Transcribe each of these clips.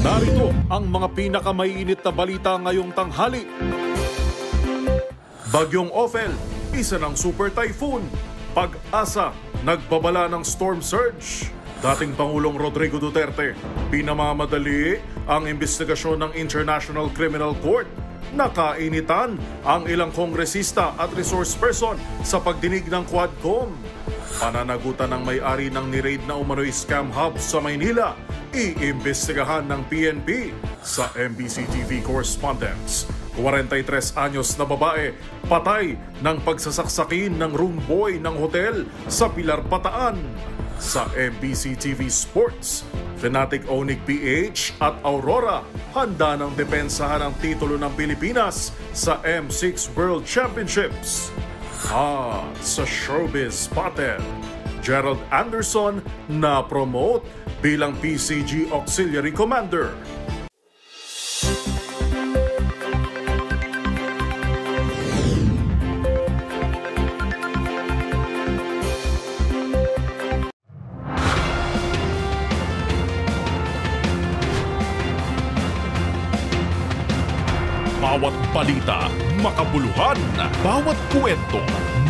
Narito ang mga pinakamaiinit na balita ngayong tanghali. Bagyong Ophel, isa ng super typhoon. Pag-asa, nagbabala ng storm surge. Dating Pangulong Rodrigo Duterte, pinamamadali ang investigasyon ng International Criminal Court. Nakainitan ang ilang kongresista at resource person sa pagdinig ng Quadcom. Pananagutan ng may-ari ng ni-raid na umano'y scam hub sa Maynila, iimbestigahan ng PNP. Sa MBC TV correspondents, 43 anyos na babae, patay ng pagsasaksakin ng room boy ng hotel sa Pilar, Bataan. Sa MBC TV Sports, Fnatic Onig PH at Aurora handa ng depensahan ang titulo ng Pilipinas sa M6 World Championships. Sa showbiz pattern, Gerald Anderson na promote bilang PCG Auxiliary Commander. Bawat balita, makabuluhan. Bawat kwento,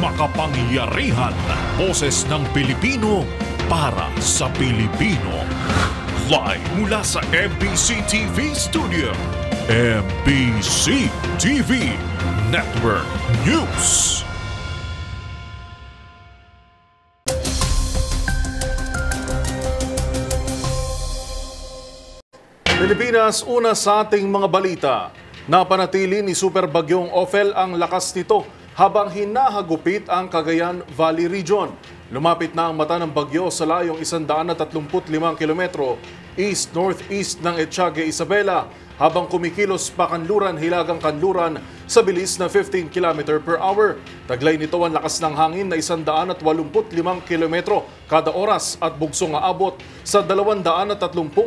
makapangyarihan. Boses ng Pilipino para sa Pilipino. Live mula sa MBC TV Studio. MBC TV Network News. Pilipinas, una sa ating mga balita. Napanatili ni Super Bagyong Ophel ang lakas nito habang hinahagupit ang Cagayan Valley Region. Lumapit na ang mata ng bagyo sa layong 135 kilometro east-northeast ng Etiague, Isabela habang kumikilos pa Kanluran-Hilagang Kanluran sa bilis na 15 km per hour. Taglay nito ang lakas ng hangin na 185 kilometro kada oras at bugsong aabot sa 230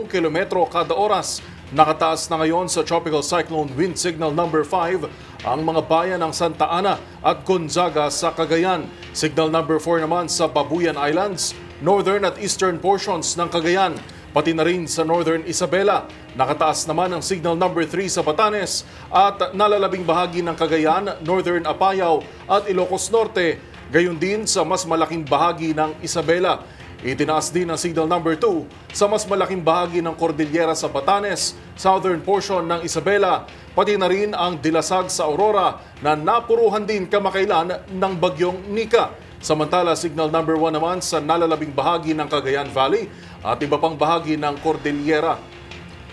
kilometro kada oras. Nakataas na ngayon sa Tropical Cyclone Wind Signal number 5 ang mga bayan ng Santa Ana at Gonzaga sa Cagayan. Signal number 4 naman sa Babuyan Islands, northern at eastern portions ng Cagayan, pati na rin sa northern Isabela. Nakataas naman ang signal number 3 sa Batanes at nalalabing bahagi ng Cagayan, northern Apayao at Ilocos Norte, gayon din sa mas malaking bahagi ng Isabela. Itinaas din ang signal number 2 sa mas malaking bahagi ng Cordillera sa Batanes, southern portion ng Isabela, pati na rin ang dilasag sa Aurora na napuruhan din kamakailan ng bagyong Nika. Samantala, signal number 1 naman sa nalalabing bahagi ng Cagayan Valley at iba pang bahagi ng Cordillera.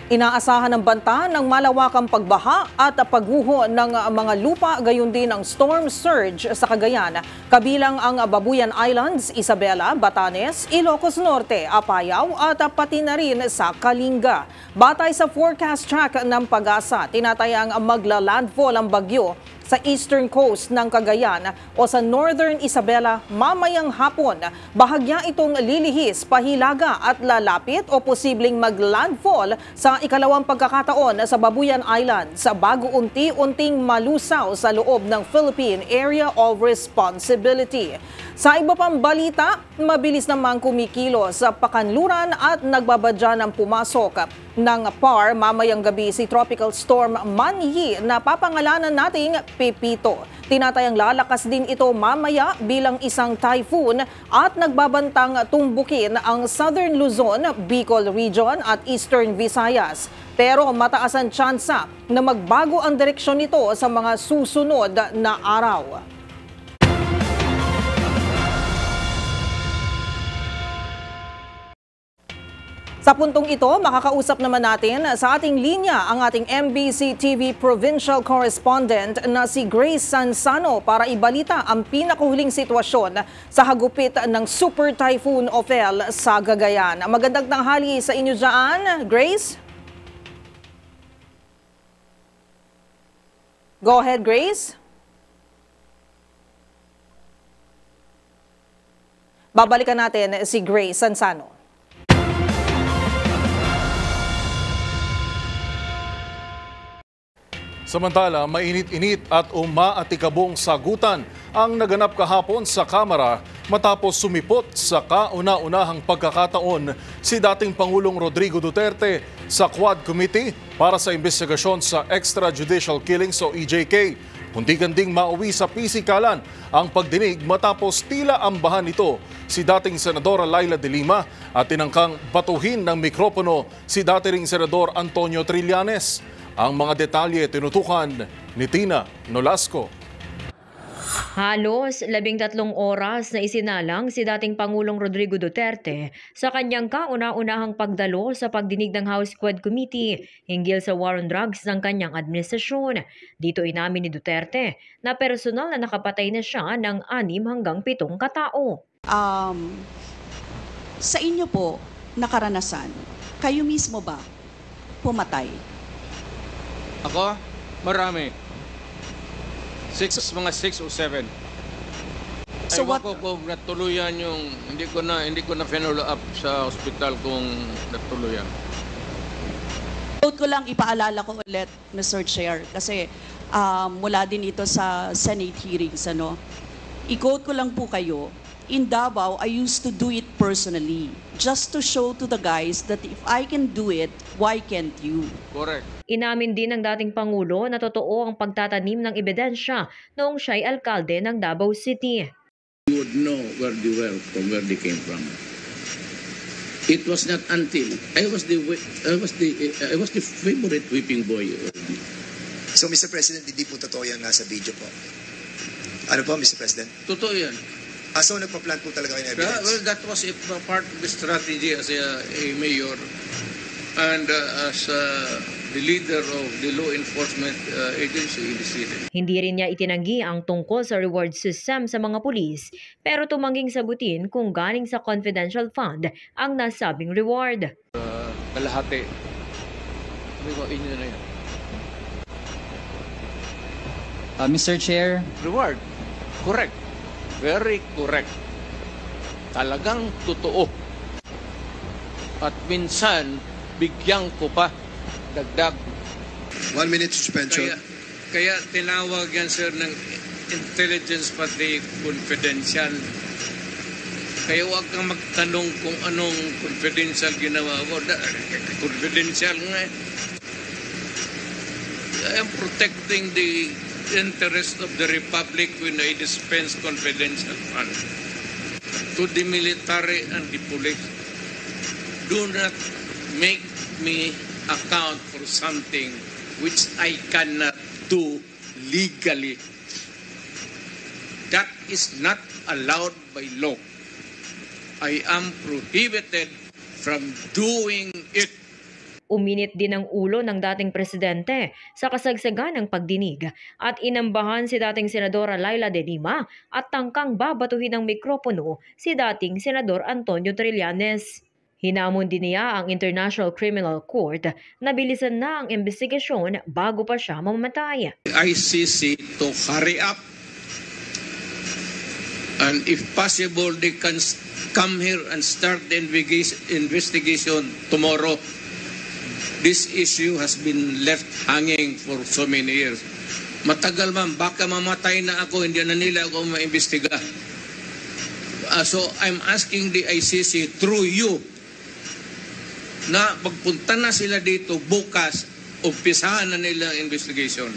Inaasahan ng banta ng malawakang pagbaha at pagguho ng mga lupa, gayon din ang storm surge sa Cagayan, kabilang ang Babuyan Islands, Isabela, Batanes, Ilocos Norte, Apayao at pati na rin sa Kalinga. Batay sa forecast track ng Pag-asa, tinatayang magla-landfall ang bagyo sa eastern coast ng Cagayan o sa northern Isabela mamayang hapon. Bahagya itong lilihis, pahilaga at lalapit o posibleng mag-landfall sa ikalawang pagkakataon sa Babuyan Islands bago unti-unting malusaw sa loob ng Philippine Area of Responsibility. Sa iba pang balita, mabilis namang kumikilos sa Pakanluran at nagbabadya ng pumasok ng PAR mamayang gabi si Tropical Storm Manyi na papangalanan nating Pepito. Tinatayang lalakas din ito mamaya bilang isang typhoon at nagbabantang tumbukin ang Southern Luzon, Bicol Region at Eastern Visayas. Pero mataas ang tsansa na magbago ang direksyon nito sa mga susunod na araw. Sa puntong ito, makakausap naman natin sa ating linya ang ating MBC TV Provincial Correspondent na si Grace Sansano para ibalita ang pinakahuling sitwasyon sa hagupit ng Super Typhoon Ophel sa Cagayan. Magandang tanghali sa inyo dyan, Grace. Go ahead, Grace. Babalikan natin si Grace Sansano. Samantala, mainit-init at umaatikabong sagutan ang naganap kahapon sa Kamara matapos sumipot sa kauna-unahang pagkakataon si dating Pangulong Rodrigo Duterte sa Quad Committee para sa investigasyon sa extrajudicial killings o EJK. Muntikan ding mauwi sa pisikalan ang pagdinig matapos tila ambahan nito si dating Senadora Laila de Lima at tinangkang batuhin ng mikropono si dating Senador Antonio Trillanes. Ang mga detalye tinutukan ni Tina Nolasco. Halos 13 oras na isinalang si dating Pangulong Rodrigo Duterte sa kanyang kauna-unahang pagdalo sa pagdinig ng House Quad Committee hinggil sa war on drugs ng kanyang administrasyon. Dito inamin ni Duterte na personal na nakapatay na siya ng 6 hanggang 7 katao. Sa inyo po, nakaranasan, kayo mismo ba pumatay? Ako? Marami. Mga 6 o 7. So Ewan what- ko kung natuluyan yung, hindi ko na follow up sa hospital kung natuluyan. Quote ko lang, ipaalala ko ulit, Mr. Chair, kasi mula din ito sa Senate hearings. I-quote ko lang po kayo, in Davao, I used to do it personally, just to show to the guys that if I can do it, why can't you? Correct. Inamin din ng dating Pangulo na totoo ang pagtatanim ng ebidensya noong siya'y alkalde ng Davao City. You would know where they were from, where they came from. It was not until I was the favorite whipping boy. So, Mr. President, hindi po totoo yan nasa video po. Ano po, Mr. President? Totoo yan. So nagpa-plan po talaga kayo ng Well, evidence? that was a part of the strategy as a mayor and as the leader of the law enforcement agency in the city. Hindi rin niya itinanggi ang tungkol sa reward system sa mga pulis, pero tumangging sagutin kung galing sa confidential fund ang nasabing reward. Kalahati. Sabi ko, inyo na yan. Mr. Chair, Reward. Correct. Very correct. Talagang totoo. At minsan, bigyan ko pa dagdag. 1 minute suspension. Kaya tinawag yan, sir, ng intelligence pati confidential. Kaya huwag kang magtanong kung anong confidential ginawa ko. Confidential nga. I am protecting the interest of the Republic when I dispense confidential funds to the military and the police. Do not make me account for something which I cannot do legally. That is not allowed by law. I am prohibited from doing it. Uminit din ang ulo ng dating presidente sa kasagsagan ng pagdinig at inambahan si dating Senadora Laila de Lima at tangkang babatuhin ng mikropono si dating Senador Antonio Trillanes. Hinamon din niya ang International Criminal Court na bilisan na ang investigasyon bago pa siya mamamatay. ICC to hurry up and if possible they can come here and start the investigation tomorrow. This issue has been left hanging for so many years. Matagal man, baka mamatay na ako, hindi na nila ako maimbestiga. So I'm asking the ICC through you na pagpunta na sila dito bukas, umpisahan na nila ang investigation.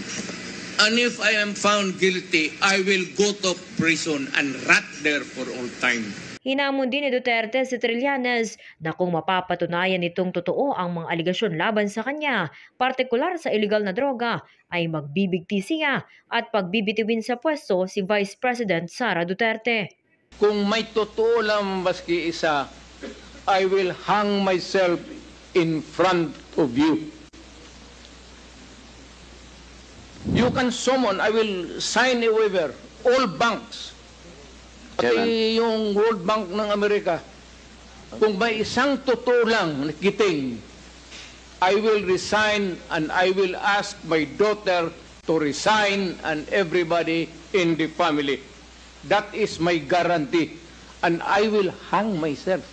And if I am found guilty, I will go to prison and rot there for all time. Hinamon din ni Duterte si Trillanes na kung mapapatunayan nitong totoo ang mga aligasyon laban sa kanya, partikular sa illegal na droga, ay magbibigti siya at pagbibitiwin sa pwesto si Vice President Sara Duterte. Kung may totoo lang maski isa, I will hang myself in front of you. You can summon, I will sign a waiver, all banks, pati yung World Bank ng Amerika. Kung may isang totoo lang nakiting, I will resign and I will ask my daughter to resign and everybody in the family. That is my guarantee. And I will hang myself.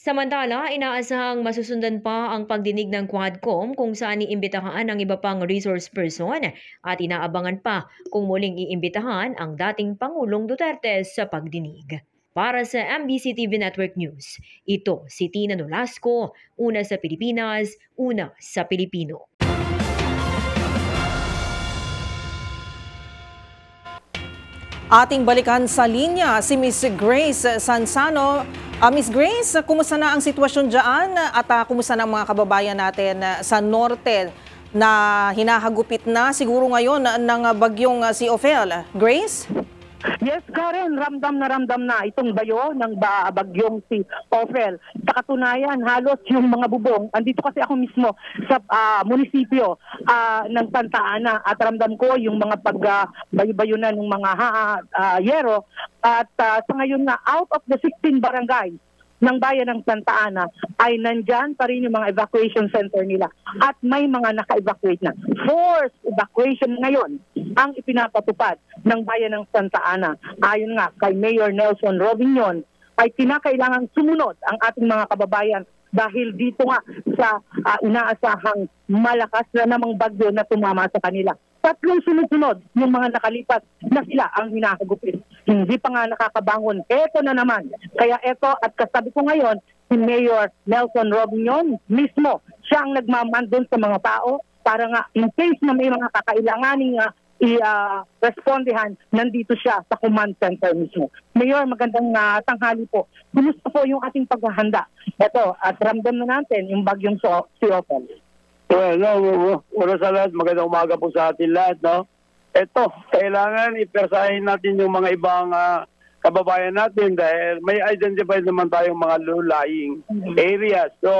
Samantala, inaasahang masusundan pa ang pagdinig ng Quadcom kung saan iimbitahan ang iba pang resource person at inaabangan pa kung muling iimbitahan ang dating Pangulong Duterte sa pagdinig. Para sa MBC TV Network News, ito si Tina Nolasco, una sa Pilipinas, una sa Pilipino. Ating balikan sa linya si Miss Grace Sansano. Miss Grace, kumusta na ang sitwasyon dyan at kumusta na ang mga kababayan natin sa norte na hinahagupit na siguro ngayon ng bagyong si Ophel? Grace? Yes, Karen, ramdam na itong bayo ng bagyong si Ophel. Sa katunayan, halos yung mga bubong, andito kasi ako mismo sa munisipyo ng Santa Ana at ramdam ko yung mga pagbayo-bayo na ng mga yero at sa ngayon na out of the 16 barangays ng bayan ng Santa Ana ay nandyan pa rin yung mga evacuation center nila at may mga naka-evacuate na. Forced evacuation ngayon ang ipinapatupad ng bayan ng Santa Ana. Ayon nga kay Mayor Nelson Robinson ay kinakailangan sumunod ang ating mga kababayan dahil dito nga sa inaasahang malakas na namang bagyo na tumama sa kanila. 3 sunod-sunod yung mga nakalipas na sila ang hinahagupit. Hindi pa nga nakakabangon. Eto na naman. Kaya eto at kasabi ko ngayon, si Mayor Nelson Robinson mismo, siya ang nagmamandon sa mga tao para nga in case na may mga kakailanganing i-respondihan, nandito siya sa command center mismo. Mayor, magandang tanghali po. Kumusta po yung ating paghahanda? Eto, at ramdam na natin yung bagyong si Ophel. Well, una sa lahat, magandang umaga po sa atin lahat, no? Ito, kailangan ipersahin natin yung mga ibang kababayan natin dahil may identified naman tayong mga low-lying areas. So,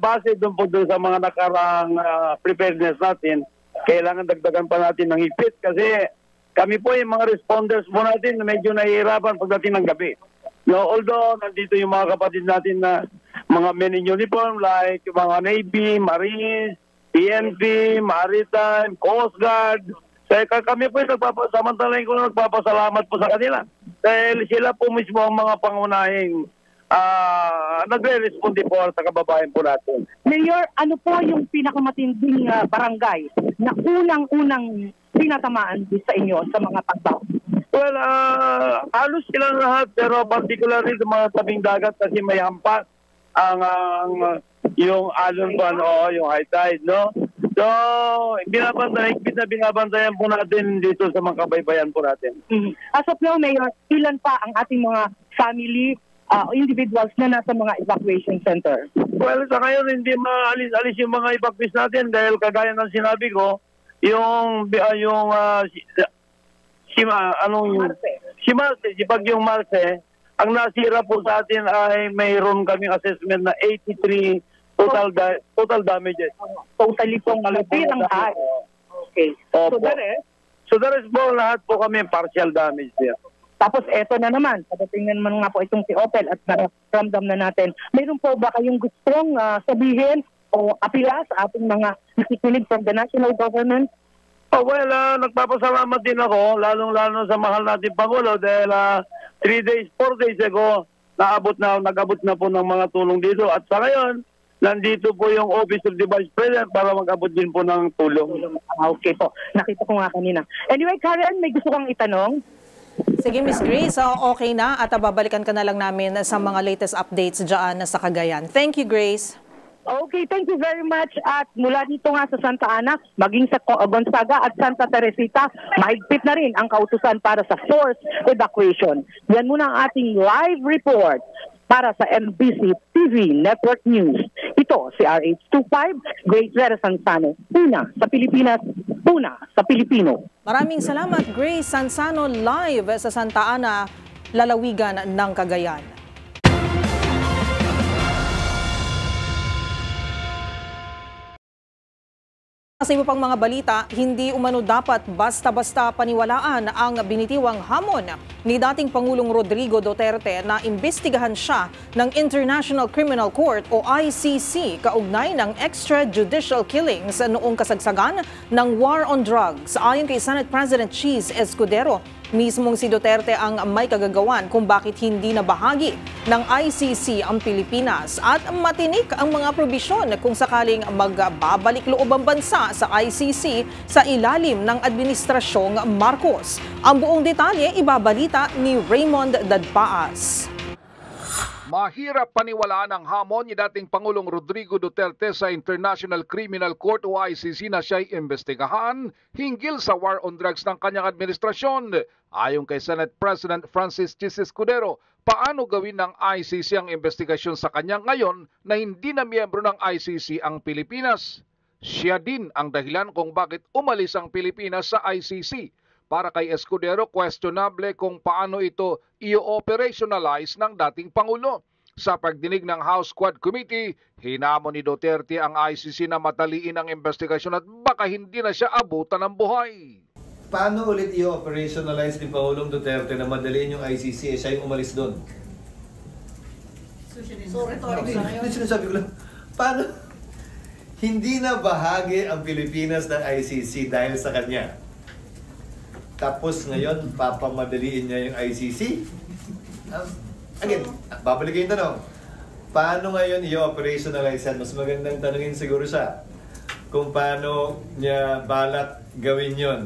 base doon po doon sa mga nakarang preparedness natin, kailangan dagdagan pa natin ng higpit kasi kami po yung mga responders po natin medyo nahihirapan pagdating ng gabi. No, although nandito yung mga kapatid natin na mga men in uniform like mga Navy, Marines, PNP, Maritime, Coast Guard. So, kami po yung samantalahin ko na nagpapasalamat po sa kanila. Dahil sila po mismo ang mga pangunahing nagre-responde po sa kababayan po natin. Mayor, ano po yung pinakamatinding barangay na unang-unang pinatamaan sa inyo sa mga pagbaw? Well, halos silang lahat pero particularly sa mga tabing dagat kasi may hampas ang yung alon po yung high tide, no? So, binabantayan po natin dito sa mga kabaybayan po natin. As of now, Mayor, ilan pa ang ating mga family individuals na nasa mga evacuation center? Well, sa ngayon hindi maalis-alis yung mga evacuees natin dahil kagaya ng sinabi ko, si Bagyong Marce, ang nasira po sa atin ay mayroon kaming assessment na 83 total damages. Totally pong malapit ang lahat. Okay. So the rest po, lahat po kami partial damage there. Tapos eto na naman, pagdating na naman nga po itong si Ophel at naramdam na natin. Mayroon po ba kayong gustong sabihin o apila sa ating mga nakikinig from the national government? Nagpapasalamat din ako, lalong-lalo sa mahal natin Pangulo dahil 4 days ago, nag-abot na po ng mga tulong dito. At sa ngayon, nandito po yung Office of the Vice President para mag-abot din po ng tulong. Okay po, nakita ko nga kanina. Anyway, Karen, may gusto kang itanong? Sige, Miss Grace, okay na at babalikan ka na lang namin sa mga latest updates dyan sa Cagayan. Thank you, Grace. Okay, thank you very much. At mula dito nga sa Santa Ana, maging sa Gonzaga at Santa Teresita, mahigpit na rin ang kautusan para sa forced evacuation. Yan muna ang ating live report para sa MBC TV Network News. Ito si RH25, Grace Vera Sansano, una sa Pilipinas, una sa Pilipino. Maraming salamat, Grace Sansano, live sa Santa Ana, lalawigan ng Cagayan. Sa iba pang mga balita, hindi umano dapat basta-basta paniwalaan ang binitiwang hamon ni dating Pangulong Rodrigo Duterte na imbestigahan siya ng International Criminal Court o ICC kaugnay ng extrajudicial killings noong kasagsagan ng war on drugs. Ayon kay Senate President Cheese Escudero, Mismong si Duterte ang may kagagawan kung bakit hindi na bahagi ng ICC ang Pilipinas at matinik ang mga probisyon kung sakaling magbabalik loob ang bansa sa ICC sa ilalim ng Administrasyong Marcos. Ang buong detalye ibabalita ni Raymond Dadpaas. Mahirap paniwalaan ang hamon ni dating Pangulong Rodrigo Duterte sa International Criminal Court o ICC na siya'y imbestigahan hinggil sa war on drugs ng kanyang administrasyon. Ayon kay Senate President Francis Chis Escudero, paano gawin ng ICC ang investigasyon sa kanya ngayon na hindi na miyembro ng ICC ang Pilipinas? Siya din ang dahilan kung bakit umalis ang Pilipinas sa ICC. Para kay Escudero, questionable kung paano ito i-operationalize ng dating Pangulo. Sa pagdinig ng House Quad Committee, hinamon ni Duterte ang ICC na mataliin ang investigasyon at baka hindi na siya abutan ng buhay. Paano ulit i-operationalize ni Pangulong Duterte na madaliin yung ICC siya yung umalis doon? So, rhetoric na ngayon. Sinasabi ko lang, paano hindi na bahagi ang Pilipinas ng ICC dahil sa kanya? Tapos ngayon, papamadaliin niya yung ICC? Again, babalik yung tanong. Paano ngayon i-operationalize yan? Mas magandang tanungin siguro siya kung paano niya balak gawin yon.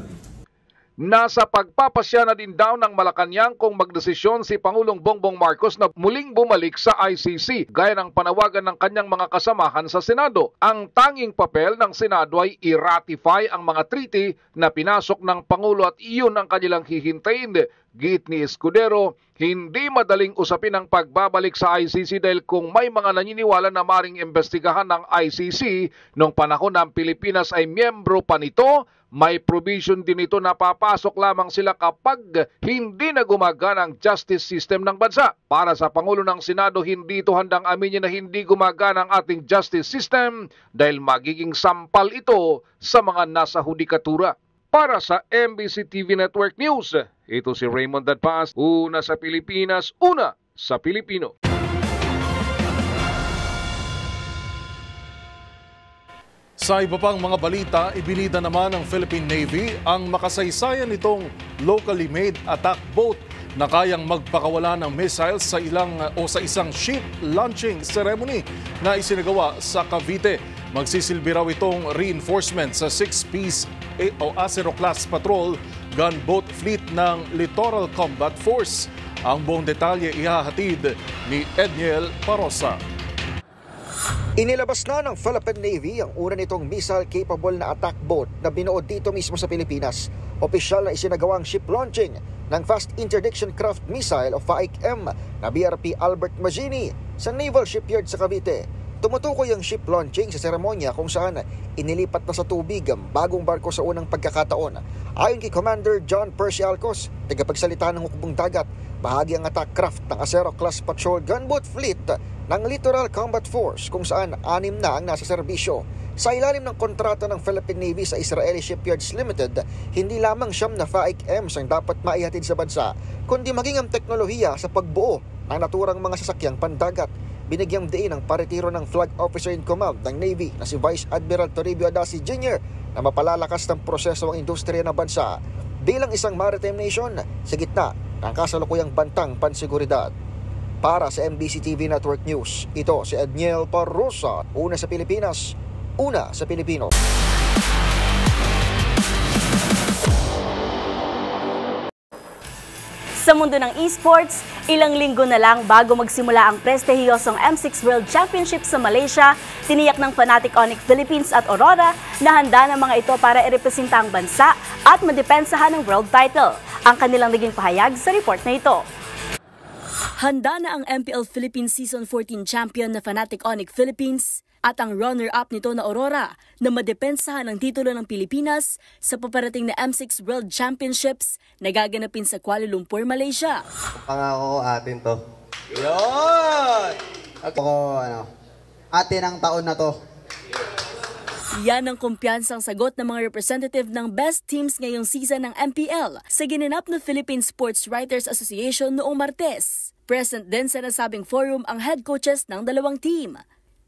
Nasa pagpapasya na din daw ng Malacanang kung magdesisyon si Pangulong Bongbong Marcos na muling bumalik sa ICC gaya ng panawagan ng kanyang mga kasamahan sa Senado. Ang tanging papel ng Senado ay i-ratify ang mga treaty na pinasok ng Pangulo at iyon ang kanilang hihintayin. Giit ni Escudero, hindi madaling usapin ang pagbabalik sa ICC dahil kung may mga naniniwala na maring imbestigahan ng ICC noong panahon ng Pilipinas ay miyembro pa nito, may provision din ito na papasok lamang sila kapag hindi na gumagana ang justice system ng bansa. Para sa Pangulo ng Senado, hindi ito handang aminin na hindi gumagana ang ating justice system dahil magiging sampal ito sa mga nasa hudikatura. Para sa MBC TV Network News, ito si Raymond Dadpaas, una sa Pilipinas, una sa Pilipino. Sa iba pang mga balita, ibinida naman ng Philippine Navy ang makasaysayan nitong locally made attack boat na kayang magpakawala ng missiles sa isang ship launching ceremony na isinagawa sa Cavite. Magsisilbi raw itong reinforcement sa 6-piece o Acero-class patrol gunboat fleet ng Littoral Combat Force. Ang buong detalye ihahatid ni Edniel Parosa. Inilabas na ng Philippine Navy ang una nitong missile-capable na attack boat na binuo dito mismo sa Pilipinas. Opisyal na isinagawa ang ship launching ng Fast Interdiction Craft Missile o FAIC-M na BRP Albert Mazzini sa Naval Shipyard sa Cavite. Tumutukoy ang ship launching sa seremonya kung saan inilipat na sa tubig ang bagong barko sa unang pagkakataon. Ayon kay Commander John Percy Alcos, tagapagsalita ng hukbong dagat, bahagi ang attack craft ng Acero-class patrol gunboat fleet ng Littoral Combat Force kung saan 6 na ang nasa serbisyo. Sa ilalim ng kontrata ng Philippine Navy sa Israeli Shipyards Limited, hindi lamang siyam na FAIC-Ms ang dapat maihatid sa bansa, kundi maging ang teknolohiya sa pagbuo ng naturang mga sasakyang pandagat. Binigyang diin ang paretiro ng Flag Officer in Command ng Navy na si Vice Admiral Toribio Adasi Jr. na mapalalakas ng proseso ang industriya ng bansa bilang isang maritime nation sa gitna ng kasalukuyang bantang pansiguridad. Para sa MBC TV Network News, ito si Edniel Parosa, una sa Pilipinas, una sa Pilipino. Sa mundo ng esports, ilang linggo na lang bago magsimula ang prestihiyosong M6 World Championship sa Malaysia, tiniyak ng Fnatic Onyx Philippines at Aurora na handa ng mga ito para irepresenta ang bansa at madepensahan ng world title. Ang kanilang naging pahayag sa report na ito. Handa na ang MPL Philippines Season 14 champion na Fnatic Onyx Philippines at ang runner-up nito na Aurora na madepensahan ang titulo ng Pilipinas sa paparating na M6 World Championships na gaganapin sa Kuala Lumpur, Malaysia. Pangako atin to. Yun! Ako, atin ang taon na to. Yan ang kumpiyansang sagot ng mga representative ng best teams ngayong season ng MPL sa ginanap na Philippine Sports Writers Association noong Martes. Present din sa nasabing forum ang head coaches ng dalawang team.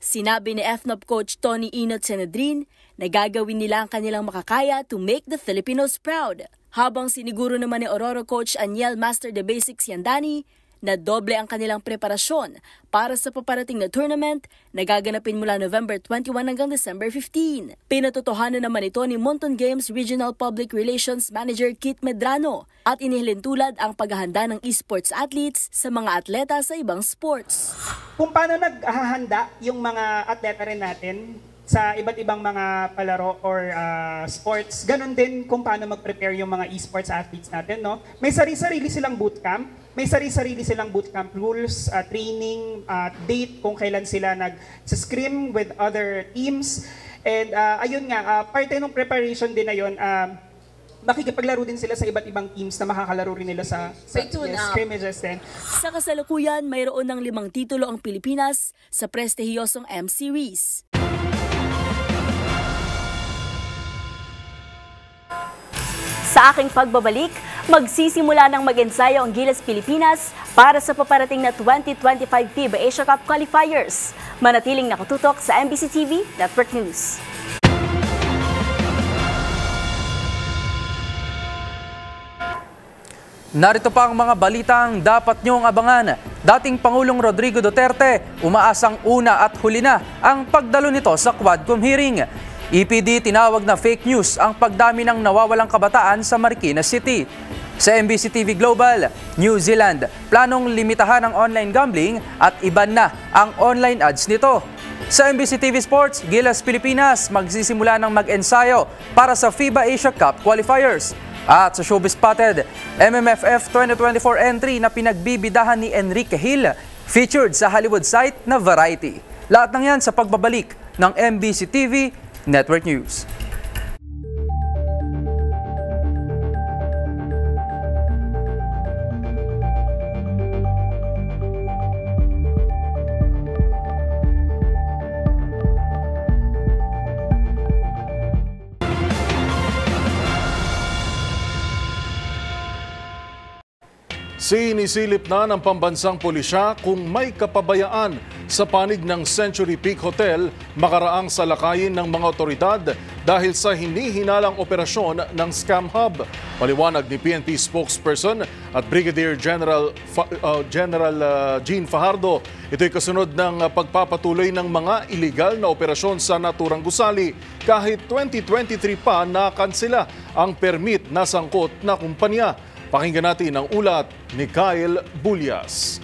Sinabi ni FNOP coach Tony Inot Senedrin na gagawin nila ang kanilang makakaya to make the Filipinos proud. Habang siniguro naman ni Aurora coach Aniel Master the Basics Yandani na doble ang kanilang preparasyon para sa paparating na tournament na gaganapin mula November 21 hanggang December 15. Pinatotohanan naman ito ni Monton Games Regional Public Relations Manager Kit Medrano at inihilintulad ang paghahanda ng esports athletes sa mga atleta sa ibang sports. Kung paano naghahanda yung mga atleta rin natin sa iba't ibang mga palaro or sports, ganun din kung paano mag-prepare yung mga esports athletes natin, no? May sarili-sarili silang bootcamp, may sarili-sarili silang bootcamp rules, training, date kung kailan sila nag-scrim with other teams. And ayun nga, parte ng preparation din na yun, makikipaglaro din sila sa iba't ibang teams na makakalaro rin nila sa scrimmages din. Sa kasalukuyan, mayroon ng 5 titulo ang Pilipinas sa prestihiyosong M-Series. Sa aking pagbabalik, magsisimula ng mag-ensayo ang Gilas Pilipinas para sa paparating na 2025 FIBA Asia Cup Qualifiers. Manatiling nakatutok sa MBC TV Network News. Narito pa ang mga balitang dapat niyong abangan. Dating Pangulong Rodrigo Duterte, umaasang una at huli na ang pagdalo nito sa Quadcom hearing. EPD tinawag na fake news ang pagdami ng nawawalang kabataan sa Marikina City. Sa MBC TV Global, New Zealand, planong limitahan ang online gambling at iban na ang online ads nito. Sa MBC TV Sports, Gilas Pilipinas magsisimula ng mag-ensayo para sa FIBA Asia Cup Qualifiers. At sa Showbiz Spotted, MMFF 2024 entry na pinagbibidahan ni Enrique Hill, featured sa Hollywood site na Variety. Lahat ng yan sa pagbabalik ng MBC TV Network News. Sinisilip na ng pambansang pulisya kung may kapabayaan sa panig ng Century Peak Hotel makaraang salakayin ng mga otoridad dahil sa hinihinalang operasyon ng Scam Hub. Paliwanag ni PNP spokesperson at Brigadier General Jean Fajardo, ito'y kasunod ng pagpapatuloy ng mga illegal na operasyon sa naturang gusali kahit 2023 pa nakansela ang permit na sangkot na kumpanya. Pakinggan natin ang ulat ni Kyle Bulyas.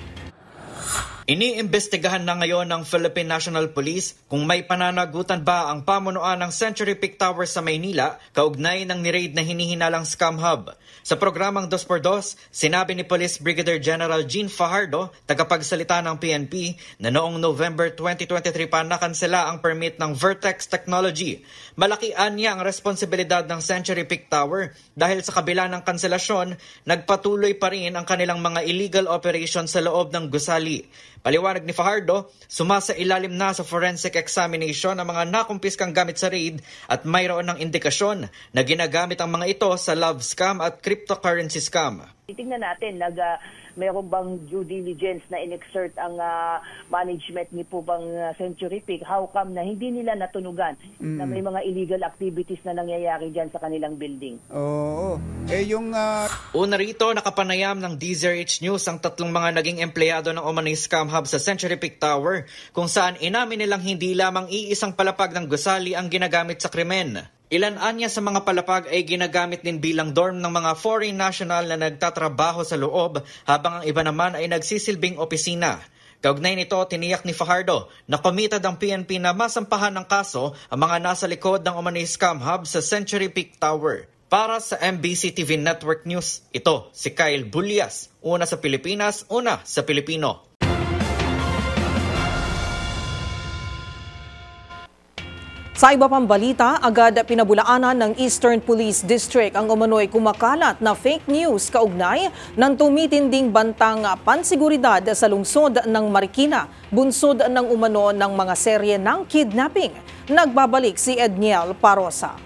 Iniimbestigahan na ngayon ng Philippine National Police kung may pananagutan ba ang pamunuan ng Century Peak Tower sa Maynila kaugnay ng ni-raid na hinihinalang Scam Hub. Sa programang 2x2, sinabi ni Police Brigadier General Jean Fajardo, tagapagsalita ng PNP, na noong November 2023 pa nakansela ang permit ng Vertex Technology. Malakian niya ang responsibilidad ng Century Peak Tower dahil sa kabila ng kanselasyon, nagpatuloy pa rin ang kanilang mga illegal operations sa loob ng gusali. Paliwanag ni Fajardo, sumasailalim na sa forensic examination ang mga nakumpiskang gamit sa raid at mayroon ng indikasyon na ginagamit ang mga ito sa love scam at cryptocurrency scam. Titingnan natin, mayroon bang due diligence na in-exert ang management ni po bang Century Peak? How come na hindi nila natunugan na may mga illegal activities na nangyayari dyan sa kanilang building? Oo. Una rito, nakapanayam ng DZRH News ang tatlong mga naging empleyado ng Omani Scam Hub sa Century Peak Tower kung saan inamin nilang hindi lamang iisang palapag ng gusali ang ginagamit sa krimen. Ilan anya sa mga palapag ay ginagamit din bilang dorm ng mga foreign national na nagtatrabaho sa loob habang ang iba naman ay nagsisilbing opisina. Kaugnay nito, tiniyak ni Fajardo na komitad ang PNP na masampahan ng kaso ang mga nasa likod ng Omani Scam Hub sa Century Peak Tower. Para sa MBC TV Network News, ito si Kyle Bulyas. Una sa Pilipinas, una sa Pilipino. Sa iba pang balita, agad pinabulaanan ng Eastern Police District ang umano'y kumakalat na fake news kaugnay ng tumitinding bantang pansiguridad sa lungsod ng Marikina, bunsod ng umano ng mga serye ng kidnapping. Nagbabalik si Edniel Parosa.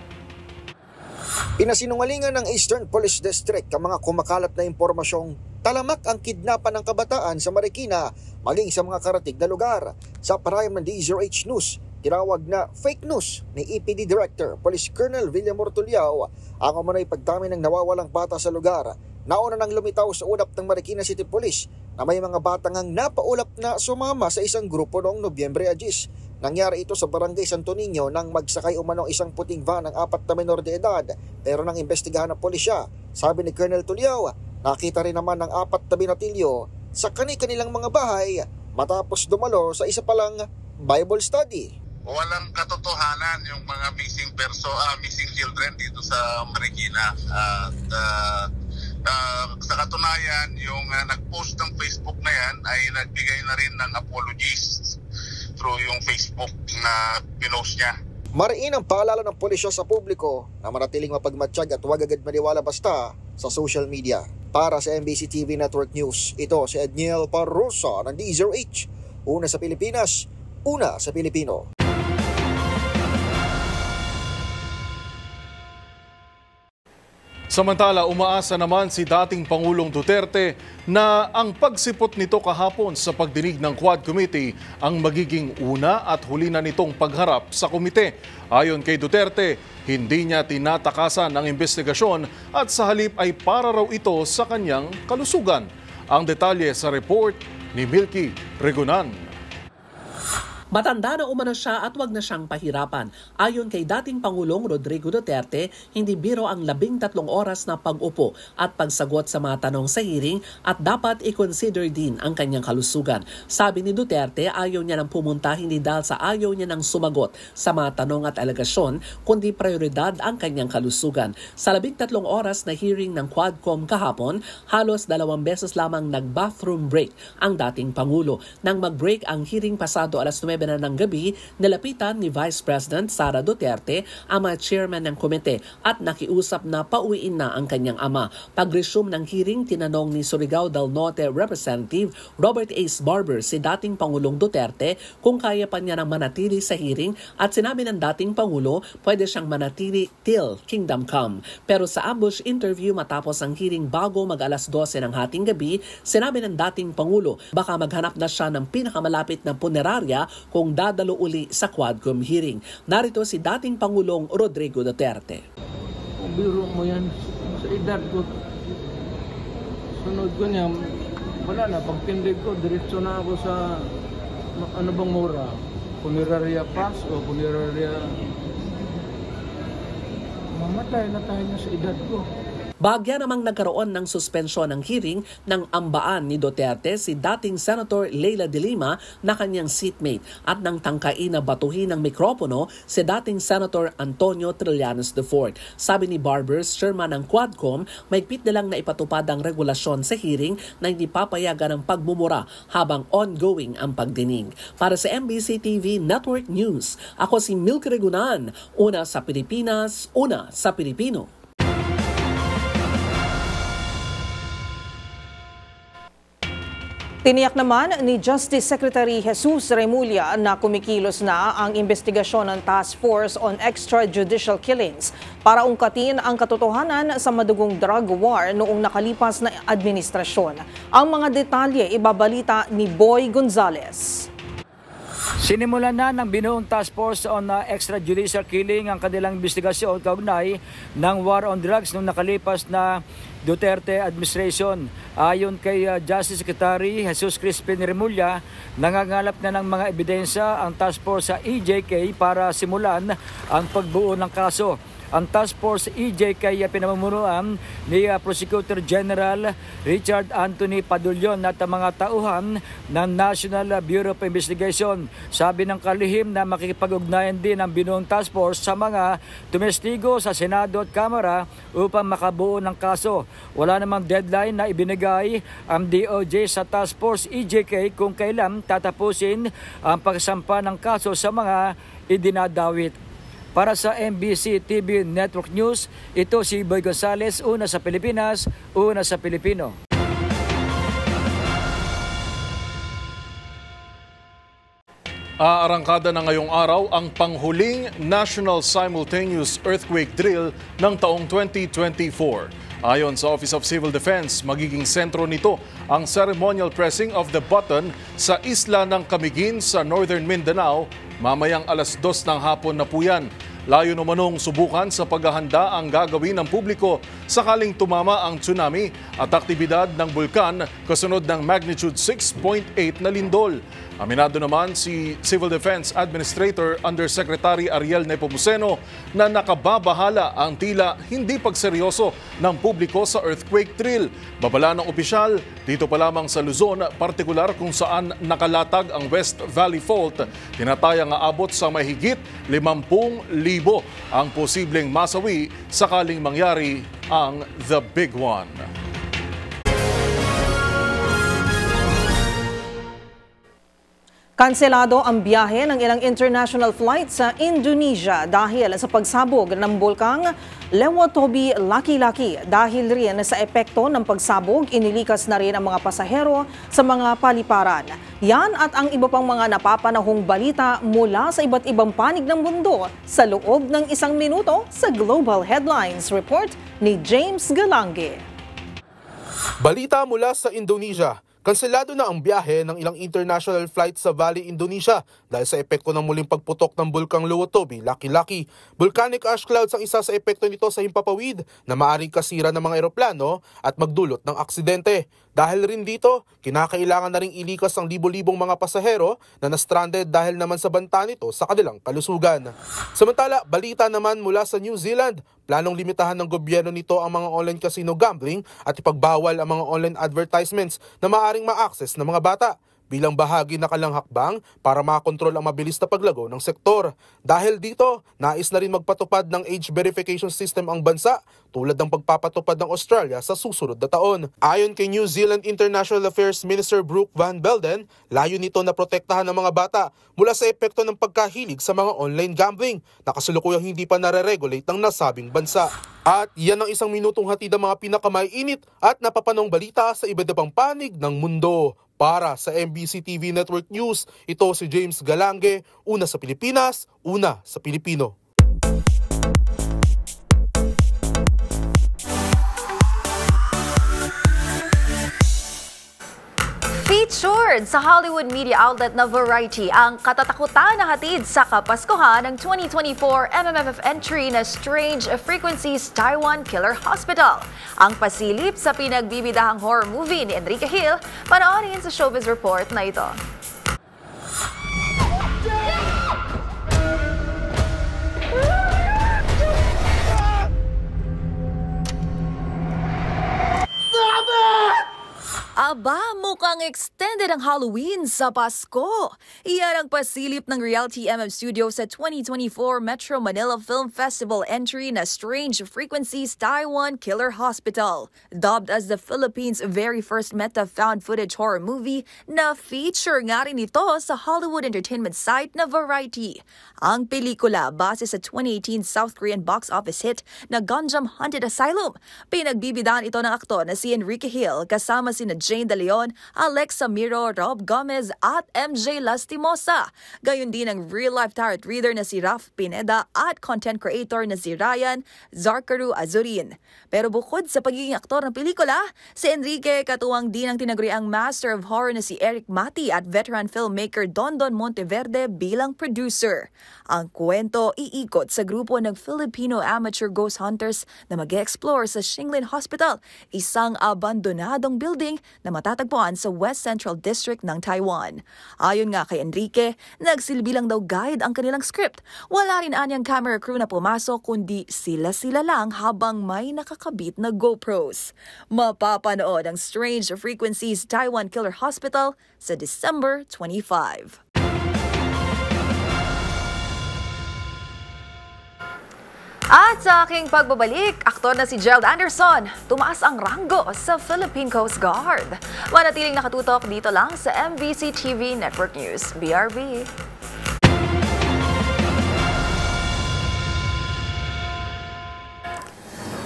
Pinasinungalingan ng Eastern Police District ang mga kumakalat na impormasyong talamak ang kidnapan ng kabataan sa Marikina maging sa mga karatig na lugar. Sa parayam ng DZRH News, tinawag na fake news ni EPD Director Police Colonel Villamor Tuliao ang umano'y pagdami ng nawawalang bata sa lugar. Nauna nang lumitaw sa ulap ng Marikina City Police na may mga batang ang napaulap na sumama sa isang grupo noong Nobyembre 10. Nangyari ito sa Barangay Santo Niño nang magsakay umanong isang puting van ng 4 na menor de edad pero nang imbestigahan ng pulisya. Sabi ni Colonel Tuliao, nakita rin naman ng 4 na binatilyo sa kani-kanilang mga bahay matapos dumalo sa isa palang Bible study. Walang katotohanan yung mga missing children dito sa Marikina. At sa katunayan, yung nag-post ng Facebook na yan ay nagbigay na rin ng apologies through yung Facebook na pinost niya. Mariin ang paalala ng pulisya sa publiko na manatiling mapagmatsyag at huwag agad maniwala basta sa social media. Para sa MBC TV Network News, ito si Edniel Parrosa ng DZRH. Una sa Pilipinas, una sa Pilipino. Samantala, umaasa naman si dating Pangulong Duterte na ang pagsipot nito kahapon sa pagdinig ng Quad Committee ang magiging una at huli na nitong pagharap sa komite. Ayon kay Duterte, hindi niya tinatakasan ang investigasyon at sa halip ay para raw ito sa kanyang kalusugan. Ang detalye sa report ni Milky Regunan. Matanda na umano siya at wag na siyang pahirapan. Ayon kay dating Pangulong Rodrigo Duterte, hindi biro ang 13 oras na pag-upo at pagsagot sa mga tanong sa hearing at dapat i-consider din ang kanyang kalusugan. Sabi ni Duterte, ayaw niya nang pumunta hindi dahil sa ayaw niya nang sumagot sa mga tanong at alegasyon, kundi prioridad ang kanyang kalusugan. Sa 13 oras na hearing ng Quadcom kahapon, halos 2 beses lamang nag-bathroom break ang dating Pangulo. Nang mag-break ang hearing pasado alas 9 na ng gabi, nilapitan ni Vice President Sara Duterte ang mga chairman ng komite at nakiusap na pauwiin na ang kanyang ama. Pag-resume ng hearing, tinanong ni Surigao del Norte Representative Robert Ace Barber si dating Pangulong Duterte kung kaya pa niya nang manatili sa hearing at sinabi ng dating Pangulo pwede siyang manatili till kingdom come. Pero sa ambush interview matapos ang hearing bago mag-alas 12 ng hating gabi, sinabi ng dating Pangulo baka maghanap na siya ng pinakamalapit na punerarya kung dadalo uli sa Quadcom hearing. Narito si dating Pangulong Rodrigo Duterte. Kung biro mo yan, sa edad ko, sunod ko niya, wala na, pagtindig ko, diretso na ako sa, ano bang mura? Punerarya pass o punerarya, mamatay na tayo sa edad ko. Bagya namang nagkaroon ng suspensyon ng hearing ng ambaan ni Duterte si dating Senator Leila de Lima na kanyang seatmate at nang tangkain na batuhin ng mikropono si dating Senator Antonio Trillanes IV. Sabi ni Barbers, chairman ng Quadcom, mahigpit nilang na ipatupad ang regulasyon sa hearing na hindi papayagan ng pagmumura habang ongoing ang pagdinig. Para sa MBC TV Network News, ako si Milky Regunan, una sa Pilipinas, una sa Pilipino. Tiniyak naman ni Justice Secretary Jesus Remulla na kumikilos na ang investigasyon ng Task Force on Extrajudicial Killings para ungkatin ang katotohanan sa madugong drug war noong nakalipas na administrasyon. Ang mga detalye ibabalita ni Boy Gonzales. Sinimulan na ng binuong Task Force on Extrajudicial Killing ang kanilang investigasyon kaugnay ng war on drugs noong nakalipas na Duterte administration. Ayon kay Justice Secretary Jesus Crispin Remulla, nangangalap na ng mga ebidensya ang Task Force sa EJK para simulan ang pagbuo ng kaso. Ang Task Force EJK ay pinamumunuan ni Prosecutor General Richard Anthony Padulyon at mga tauhan ng National Bureau of Investigation. Sabi ng kalihim na makikipag-ugnayan din ang binuong Task Force sa mga tumestigo sa Senado at Kamara upang makabuo ng kaso. Wala namang deadline na ibinigay ang DOJ sa Task Force EJK kung kailan tatapusin ang pagsampa ng kaso sa mga idinadawit. Para sa MBC TV Network News, ito si Boy Gonzales, una sa Pilipinas, una sa Pilipino. Aarangkada na ngayong araw ang panghuling National Simultaneous Earthquake Drill ng taong 2024. Ayon sa Office of Civil Defense, magiging sentro nito ang ceremonial pressing of the button sa isla ng Camiguin sa Northern Mindanao mamayang alas 2 ng hapon na po yan. Layo namanong subukan sa paghahanda ang gagawin ng publiko sakaling tumama ang tsunami at aktibidad ng bulkan kasunod ng magnitude 6.8 na lindol. Aminado naman si Civil Defense Administrator Undersecretary Ariel Nepomuceno na nakababahala ang tila hindi pagseryoso ng publiko sa earthquake drill. Babala ng opisyal, dito pa lamang sa Luzon, partikular kung saan nakalatag ang West Valley Fault, tinatayang aabot sa mahigit 50,000 ang posibleng masawi sakaling mangyari ang The Big One. Kanselado ang biyahe ng ilang international flights sa Indonesia dahil sa pagsabog ng bulkang Lewotobi Laki-Laki. Dahil rin sa epekto ng pagsabog, inilikas na rin ang mga pasahero sa mga paliparan. Yan at ang iba pang mga napapanahong balita mula sa iba't ibang panig ng mundo sa loob ng 1 minuto sa Global Headlines Report ni James Galange. Balita mula sa Indonesia. Kanselado na ang biyahe ng ilang international flights sa Valley, Indonesia dahil sa epekto ng muling pagputok ng bulkang Lewotobi Laki-Laki. Volcanic ash clouds ang isa sa epekto nito sa himpapawid na maaaring kasira ng mga eroplano at magdulot ng aksidente. Dahil rin dito, kinakailangan na ring ilikas ang libo-libong mga pasahero na na-stranded dahil naman sa banta nito sa kanilang kalusugan. Samantala, balita naman mula sa New Zealand, planong limitahan ng gobyerno nito ang mga online casino gambling at ipagbawal ang mga online advertisements na maaaring ma-access ng mga bata bilang bahagi na kalang hakbang para makontrol ang mabilis na paglago ng sektor. Dahil dito, nais na rin magpatupad ng age verification system ang bansa tulad ng pagpapatupad ng Australia sa susunod na taon. Ayon kay New Zealand International Affairs Minister Brooke Van Belden, layo nito na protektahan ang mga bata mula sa epekto ng pagkahilig sa mga online gambling na kasalukuyang hindi pa nare-regulate ng nasabing bansa. At yan ang 1 minutong hatid ang mga pinakamaiinit at napapanong balita sa iba't ibang panig ng mundo. Para sa MBC TV Network News, ito si James Galange, una sa Pilipinas, una sa Pilipino. Featured sa Hollywood media outlet na Variety ang katatakutan na hatid sa Kapaskuhan ng 2024 MMFF entry na Strange Frequencies Taiwan Killer Hospital. Ang pasilip sa pinagbibidahang horror movie ni Enrique Hill, panoorin sa Showbiz Report na ito. Aba, mukhang extended ang Halloween sa Pasko. Iyan ang pasilip ng Reality MM Studio sa 2024 Metro Manila Film Festival entry na Strange Frequencies Taiwan Killer Hospital. Dubbed as the Philippines' very first meta-found footage horror movie, na feature nga rin ito sa Hollywood entertainment site na Variety. Ang pelikula base sa 2018 South Korean box office hit na Gunjam Haunted Asylum. Pinagbibidaan ito ng aktor na si Enrique Hill kasama sina Jane De Leon, Alexa Miro, Rob Gomez at MJ Lastimosa. Gayon din ang real-life tarot reader na si Raf Pineda at content creator na si Ryan Zarkaru Azurin. Pero bukod sa pagiging aktor ng pelikula, si Enrique katuwang din ang tinaguriang master of horror na si Eric Mati at veteran filmmaker Dondon Monteverde bilang producer. Ang kwento iikot sa grupo ng Filipino amateur ghost hunters na mag-explore sa Shinglin Hospital, isang abandonadong building na matatagpuan sa West Central District ng Taiwan. Ayon nga kay Enrique, nagsilbi lang daw guide ang kanilang script. Wala rin anyang camera crew na pumasok kundi sila-sila lang habang may nakakabit na GoPros. Mapapanood ang Strange Frequencies Taiwan Killer Hospital sa December 25. At sa aking pagbabalik, aktor na si Gerald Anderson, tumaas ang ranggo sa Philippine Coast Guard. Manatiling nakatutok dito lang sa MBC TV Network News. BRB.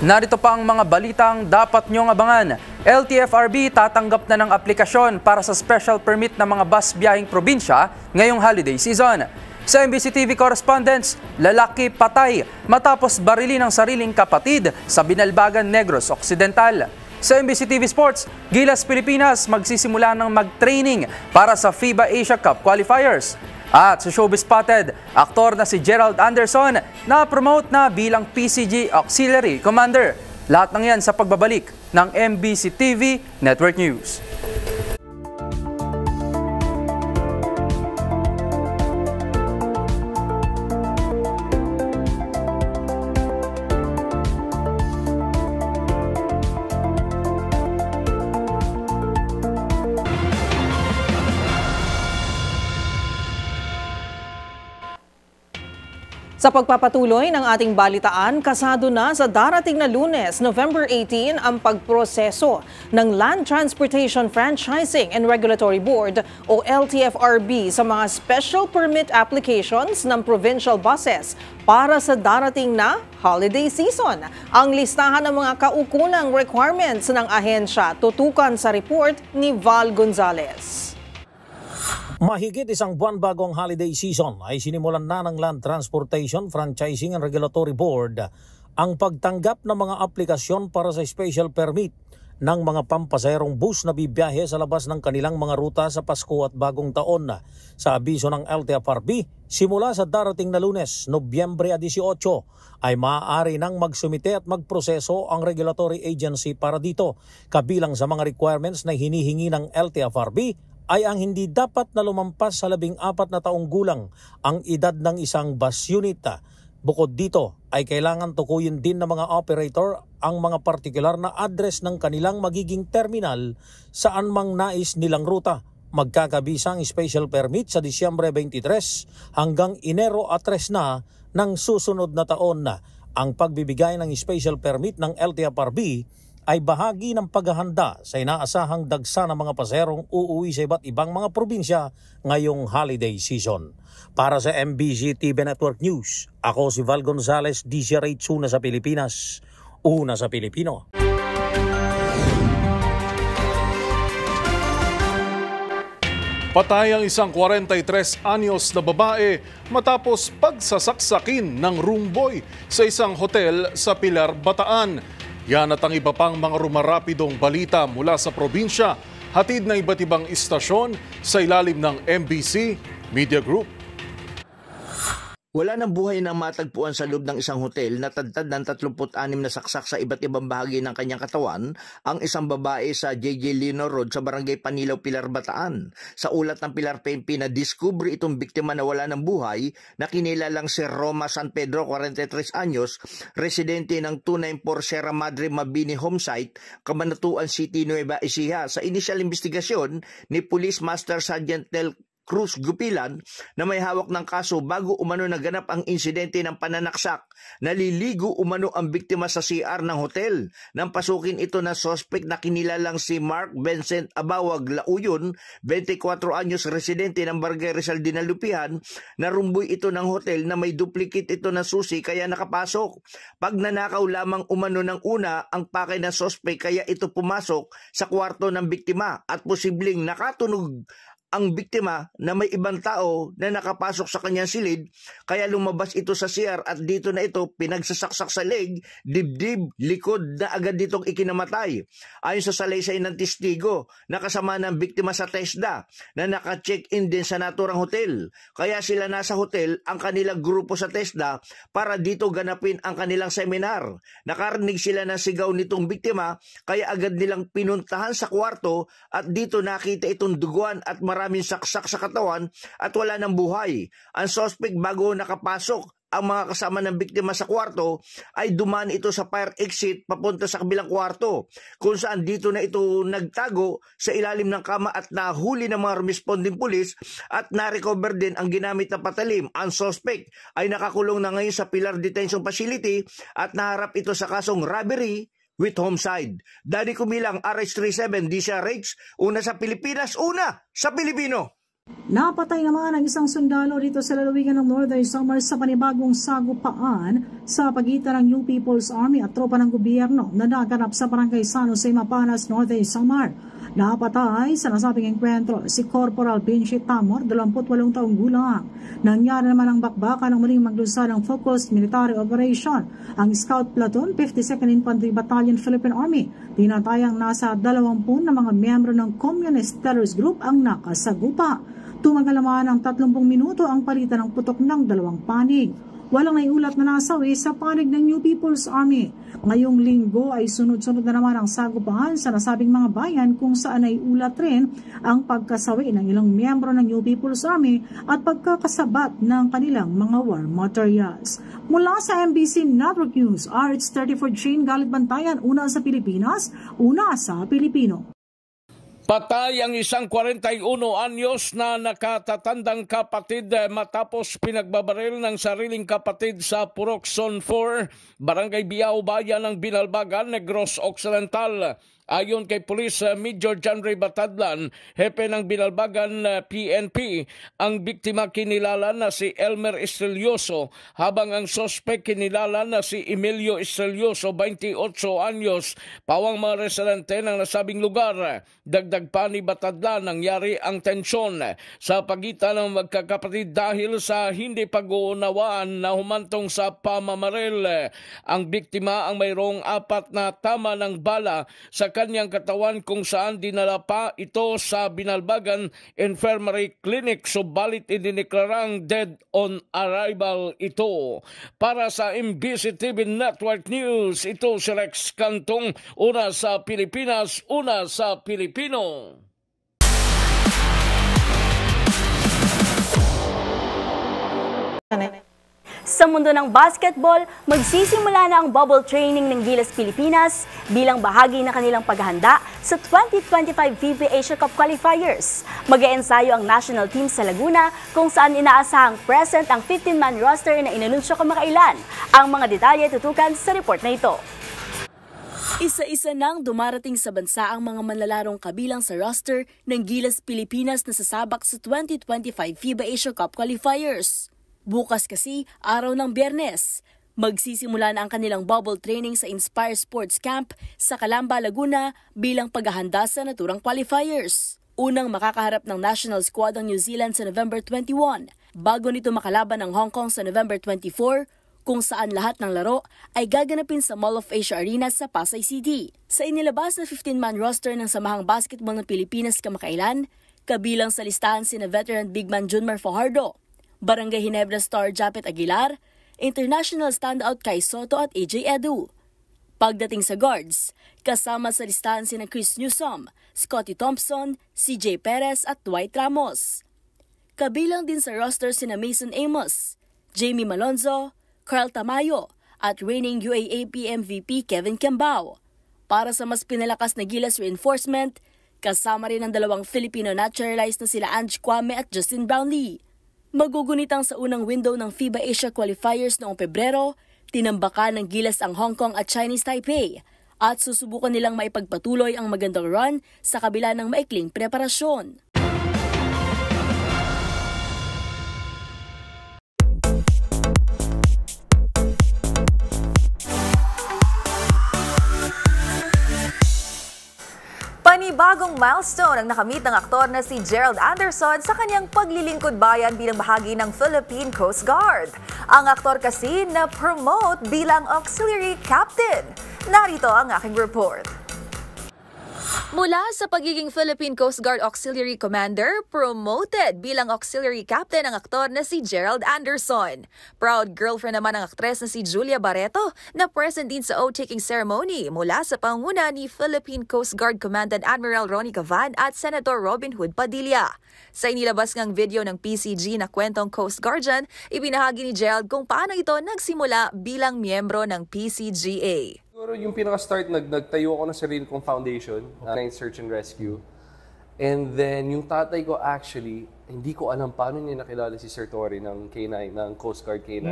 Narito pa ang mga balitang dapat niyong abangan. LTFRB tatanggap na ng aplikasyon para sa special permit ng mga bus biyaheng probinsya ngayong holiday season. Sa MBC TV correspondents, lalaki patay matapos barilin ang sariling kapatid sa Binalbagan, Negros Occidental. Sa MBC TV Sports, Gilas Pilipinas magsisimula ng mag-training para sa FIBA Asia Cup qualifiers. At sa Showbiz Spotted, aktor na si Gerald Anderson na promote na bilang PCG Auxiliary Commander. Lahat ng yan sa pagbabalik ng MBC TV Network News. Sa pagpapatuloy ng ating balitaan, kasado na sa darating na Lunes, November 18, ang pagproseso ng Land Transportation Franchising and Regulatory Board o LTFRB sa mga special permit applications ng provincial buses para sa darating na holiday season. Ang listahan ng mga kaukulang requirements ng ahensya tutukan sa report ni Val Gonzalez. Mahigit isang buwan bago ang holiday season ay sinimulan na ng Land Transportation Franchising and Regulatory Board ang pagtanggap ng mga aplikasyon para sa special permit ng mga pampasaherong bus na bibiyahe sa labas ng kanilang mga ruta sa Pasko at Bagong Taon. Sa abiso ng LTFRB, simula sa darating na Lunes, Nobyembre 18, ay maaari nang magsumite at magproseso ang regulatory agency para dito. Kabilang sa mga requirements na hinihingi ng LTFRB ay ang hindi dapat na lumampas sa 14 na taong gulang ang edad ng isang bus unit. Bukod dito ay kailangan tukuyin din ng mga operator ang mga partikular na address ng kanilang magiging terminal saan mang nais nilang ruta. Magkakabisa ang special permit sa Disyembre 23 hanggang Enero 3 na ng susunod na taon. Ang pagbibigay ng special permit ng LTFRB ay bahagi ng paghahanda sa inaasahang dagsa ng mga pasaherong uuwi sa iba't ibang mga probinsya ngayong holiday season. Para sa MBC TV Network News, ako si Val Gonzalez, DZRH, una sa Pilipinas, una sa Pilipino. Patay ang isang 43 anyos na babae matapos pagsasaksakin ng roomboy sa isang hotel sa Pilar, Bataan. Yan at ang iba pang mga rumarapidong balita mula sa probinsya, hatid ng iba't ibang istasyon sa ilalim ng MBC Media Group. Wala ng buhay na matagpuan sa loob ng isang hotel na tadtad ng 36 na saksak sa iba't ibang bahagi ng kanyang katawan ang isang babae sa JJ Lino Road sa Barangay Panilaw, Pilar, Bataan. Sa ulat ng Pilar PNP na diskubre itong biktima na wala ng buhay na kinilalang si Roma San Pedro, 43 anyos, residente ng 294 Sierra Madre Mabini Homesite, Cabanatuan City, Nueva Ecija. Sa inisyal investigasyon ni Police Master Sergeant Tel Cruz Gupilan na may hawak ng kaso bago umano naganap ang insidente ng pananaksak. Naliligo umano ang biktima sa CR ng hotel. Nang pasukin ito na suspect na kinilalang si Mark Vincent Abawag Lauyon, 24 anyos, residente ng Barangay Rizal Dinalupihan, narumboy ito ng hotel na may duplicate ito na susi kaya nakapasok. Pagnanakaw lamang umano ng una ang pakay ng suspect kaya ito pumasok sa kwarto ng biktima at posibleng nakatunog ang biktima na may ibang tao na nakapasok sa kanyang silid kaya lumabas ito sa CR at dito na ito pinagsasaksak sa leg, dibdib, likod na agad ditong ikinamatay. Ayon sa salaysay ng testigo, nakasama ng biktima sa TESDA na naka-check-in din sa naturang hotel. Kaya sila nasa hotel ang kanilang grupo sa TESDA para dito ganapin ang kanilang seminar. Nakarinig sila ng sigaw nitong biktima kaya agad nilang pinuntahan sa kwarto at dito nakita itong duguan at maraming saksak sa katawan at wala ng buhay. Ang suspect bago nakapasok ang mga kasama ng biktima sa kwarto ay dumaan ito sa fire exit papunta sa kabilang kwarto kung saan dito na ito nagtago sa ilalim ng kama at nahuli ng mga responding police at na-recover din ang ginamit na patalim. Ang suspect ay nakakulong na ngayon sa Pilar Detention Facility at naharap ito sa kasong robbery with homicide. Daddy Kumilang, RH37, DZRH, una sa Pilipinas, una sa Pilipino. Napatay naman ang isang sundalo dito sa lalawigan ng Northern Samar sa panibagong sagupaan sa pagitan ng New People's Army at tropa ng gobyerno na naganap sa Barangay San Jose, Mapanas, Northern Samar. Napatay sa nasabing engkwentro si Corporal Benji Tamor, 28 taong gulang. Nangyari naman ang bakbakan ng muling maglunsad ng Focused Military Operation, ang Scout Platoon 52nd Infantry Battalion Philippine Army. Tinatayang nasa 20 na mga miyembro ng Communist Terrorist Group ang nakasagupa. Tumagal naman ng 30 minuto ang palitan ng putok ng dalawang panig. Walang naiulat na nasawi sa panig ng New People's Army. Ngayong linggo ay sunod-sunod na naman ang sagupahan sa nasabing mga bayan kung saan ay ulat rin ang pagkasawi ng ilang miyembro ng New People's Army at pagkakasabat ng kanilang mga war materials. Mula sa MBC Network News, RH34 Jane Galit Bantayan, una sa Pilipinas, una sa Pilipino. Patay ang isang 41 anyos na nakatatandang kapatid matapos pinagbabaril ng sariling kapatid sa Purok Zone 4, Barangay Biao Bayan ng Binalbagan, Negros Occidental. Ayon kay Police Major John Ray Batadlan, hepe ng Binalbagan PNP, ang biktima kinilala na si Elmer Estrelioso habang ang sospek kinilala na si Emilio Estrelioso, 28 anyos, pawang mga residente ng nasabing lugar. Dagdag pa ni Batadlan, nangyari ang tensyon sa pagitan ng magkakapatid dahil sa hindi pag-uunawaan na humantong sa pamamaril. Ang biktima ang mayroong 4 na tama ng bala sa kanyang katawan kung saan dinala pa ito sa Binalbagan Infirmary Clinic, subalit idineklarang dead on arrival ito. Para sa MBC TV Network News, ito si Rex Cantong, una sa Pilipinas, una sa Pilipino. Sa mundo ng basketball, magsisimula na ang bubble training ng Gilas Pilipinas bilang bahagi ng kanilang paghahanda sa 2025 FIBA Asia Cup Qualifiers. Mag-eensayo ang national team sa Laguna kung saan inaasahang present ang 15-man roster na inanunsyo kamakailan. Ang mga detalye tutukan sa report na ito. Isa-isa nang dumarating sa bansa ang mga manlalarong kabilang sa roster ng Gilas Pilipinas na sasabak sa 2025 FIBA Asia Cup Qualifiers. Bukas kasi, araw ng Biyernes, magsisimula na ang kanilang bubble training sa Inspire Sports Camp sa Calamba, Laguna bilang paghahanda sa naturang qualifiers. Unang makakaharap ng national squad ang New Zealand sa November 21, bago nito makalaban ng Hong Kong sa November 24, kung saan lahat ng laro ay gaganapin sa Mall of Asia Arena sa Pasay City. Sa inilabas na 15-man roster ng Samahang Basketball ng Pilipinas kamakailan, kabilang sa listahan sina veteran bigman Junmar Fajardo, Barangay Ginebra star Japet Aguilar, international standout Kai Soto at AJ Edu. Pagdating sa guards, kasama sa listahan sina Chris Newsom, Scotty Thompson, CJ Perez at Dwight Ramos. Kabilang din sa roster sina Mason Amos, Jamie Malonzo, Carl Tamayo at reigning UAAP MVP Kevin Kembao. Para sa mas pinalakas na Gilas reinforcement, kasama rin ang dalawang Filipino naturalized na sila Ange Kwame at Justin Brownlee. Magugunitang sa unang window ng FIBA Asia Qualifiers noong Pebrero, tinambakan ng Gilas ang Hong Kong at Chinese Taipei at susubukan nilang maipagpatuloy ang magandang run sa kabila ng maikling preparasyon. Panibagong milestone ang nakamit ng aktor na si Gerald Anderson sa kanyang paglilingkod bayan bilang bahagi ng Philippine Coast Guard. Ang aktor kasi na-promote bilang auxiliary captain. Narito ang aking report. Mula sa pagiging Philippine Coast Guard Auxiliary Commander, promoted bilang auxiliary captain ang aktor na si Gerald Anderson. Proud girlfriend naman ang aktres na si Julia Barreto na present din sa oath-taking ceremony mula sa panguna ni Philippine Coast Guard Commandant Admiral Ronnie Cavan at Senator Robin Hood Padilla. Sa inilabas ngang video ng PCG na kwentong Coast Guardian, ibinahagi ni Gerald kung paano ito nagsimula bilang miyembro ng PCGA. Siguro yung pinaka-start, nagtayo ako ng sarili kong foundation, Search and Rescue. And then yung tatay ko actually, hindi ko alam paano niya nakilala si Sir Torre ng K9, ng Coast Guard K9.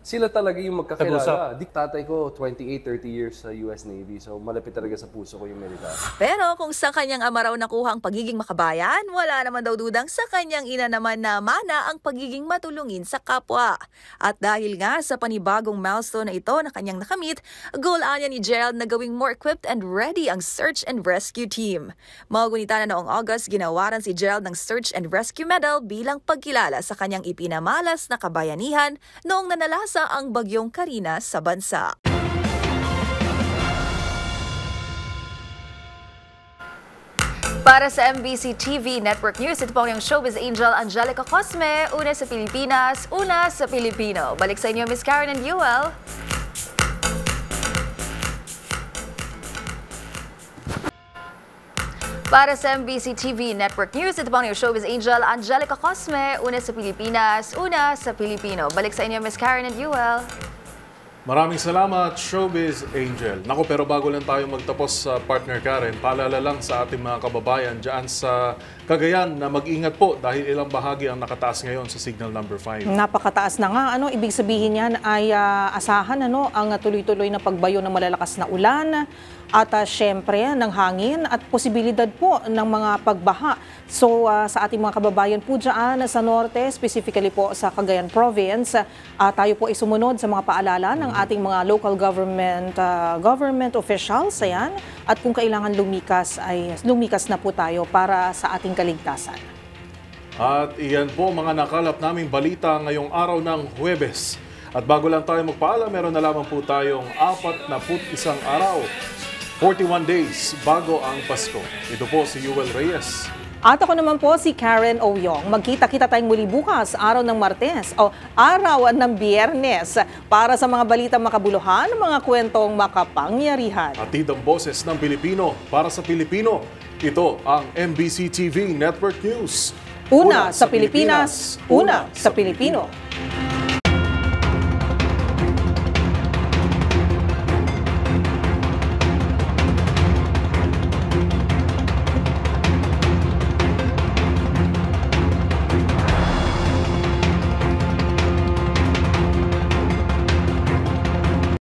Sila talaga yung magkakilala. Tatay ko, 28-30 years sa US Navy. So, malapit talaga sa puso ko yung militar. Pero kung sa kanyang ama raw nakuha ang pagiging makabayan, wala naman daw dudang sa kanyang ina naman na mana ang pagiging matulungin sa kapwa. At dahil nga sa panibagong milestone na ito na kanyang nakamit, goal anya ni Gerald na gawing more equipped and ready ang search and rescue team. Magunita na noong August, ginawaran si Gerald ng Search and Rescue Medal bilang pagkilala sa kanyang ipinamalas na kabayanihan noong nanalasa ang bagyong Karina sa bansa. Para sa MBC TV Network News, ito po ang showbiz angel Angelica Cosme, una sa Pilipinas, una sa Pilipino. Balik sa inyo, Miss Karen and Buell. Para sa MBC TV Network News, ito po ang showbiz angel Angelica Cosme, una sa Pilipinas, una sa Pilipino. Balik sa inyo, Miss Karen and Buell. Maraming salamat, Showbiz Angel. Naku, pero bago lang tayo magtapos sa partner Karen, paalala lang sa ating mga kababayan dyan sa Cagayan na mag-ingat po dahil ilang bahagi ang nakataas ngayon sa signal number 5. Napakataas na nga. Ibig sabihin yan ay asahan ang tuloy-tuloy na pagbayo ng malalakas na ulan at syempre ng hangin at posibilidad po ng mga pagbaha. So sa ating mga kababayan po dyan sa norte, specifically po sa Cagayan Province, tayo po ay sumunod sa mga paalala ng ating mga local government officials. Ayan. At kung kailangan lumikas, ay lumikas na po tayo para sa ating kaligtasan. At iyan po mga nakalap naming balita ngayong araw ng Huwebes. At bago lang tayo magpaalam, meron na lamang po tayong 41 araw, 41 days bago ang Pasko. Ito po si Yuel Reyes. At ako naman po si Karen Oyong. Magkita-kita tayong muli bukas, araw ng Martes o araw ng Biyernes para sa mga balitang makabuluhan, mga kwentong makapangyarihan. Hatid ang boses ng Pilipino para sa Pilipino. Ito ang MBC TV Network News. Una sa Pilipinas, una sa Pilipino.